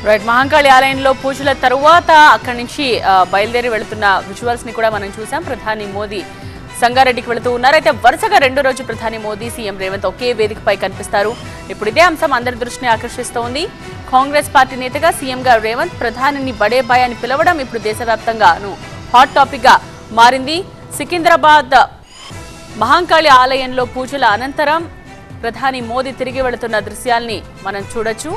Right Mahankali ఆలయంలో పూజల తరువాత అక్కడి నుంచి బయలుదేరి వెళుతున్న విజువల్స్ ని కూడా మనం చూసాం. ప్రధాని మోదీ సంగారెడ్డికి వెళుతూ ఉన్నారు. అయితే వరుసగా రెండో రోజు ప్రధాని మోదీ సీఎం రేవంత్ ఒకే వేదికపై కనిపిస్తారు. ఇప్పుడు ఇదే అంశం అందరి దృష్టిని ఆకర్షిస్తోంది. కాంగ్రెస్ పార్టీ నేతగా సీఎం గా రేవంత్ ప్రధానిని బడే బాయ్ అని పిలవడం ఇప్పుడు దేశవ్యాప్తంగాను హాట్ టాపిక్ గా మారింది. సికింద్రాబాద్ మహంకాళి ఆలయంలో పూజల అనంతరం ప్రధాని మోదీ తిరిగి వెళుతున్న దృశ్యాల్ని మనం చూడొచ్చు.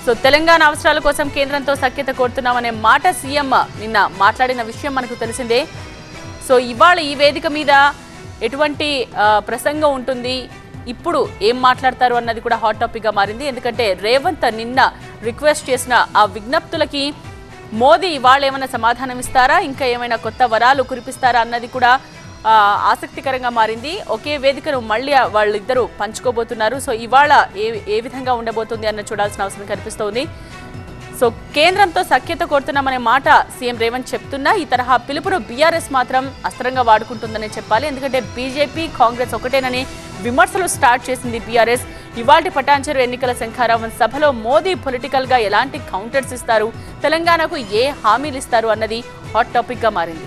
సో తెలంగాణ అవసరాల కోసం కేంద్రంతో సఖ్యత కోరుతున్నామనే మాట సీఎం నిన్న మాట్లాడిన విషయం మనకు తెలిసిందే. సో ఇవాళ ఈ వేదిక మీద ఎటువంటి ప్రసంగం ఉంటుంది, ఇప్పుడు ఏం మాట్లాడతారు అన్నది కూడా హాట్ టాపిక్ గా మారింది. ఎందుకంటే రేవంత్ నిన్న రిక్వెస్ట్ చేసిన ఆ విజ్ఞప్తులకి మోదీ ఇవాళ ఏమైనా సమాధానం ఇస్తారా, ఇంకా ఏమైనా కొత్త వరాలు కురిపిస్తారా అన్నది కూడా ఆసక్తికరంగా మారింది. ఒకే వేదికను మళ్ళీ వాళ్ళిద్దరూ పంచుకోబోతున్నారు. సో ఇవాళ ఏ విధంగా ఉండబోతుంది అన్న చూడాల్సిన అవసరం కనిపిస్తోంది. సో కేంద్రంతో సఖ్యత కోరుతున్నామనే మాట సీఎం రేవంత్ చెప్తున్నా ఈ తరహా పిలుపును బీఆర్ఎస్ మాత్రం అస్త్రంగా వాడుకుంటుందనే చెప్పాలి. ఎందుకంటే బీజేపీ కాంగ్రెస్ ఒకటేనని విమర్శలు స్టార్ట్ చేసింది బీఆర్ఎస్. ఇవాల్టి పటాన్చెరు ఎన్నికల శంఖారావం సభలో మోదీ పొలిటికల్ గా ఎలాంటి కౌంటర్స్ ఇస్తారు, తెలంగాణకు ఏ హామీలు ఇస్తారు అన్నది హాట్ టాపిక్ గా మారింది.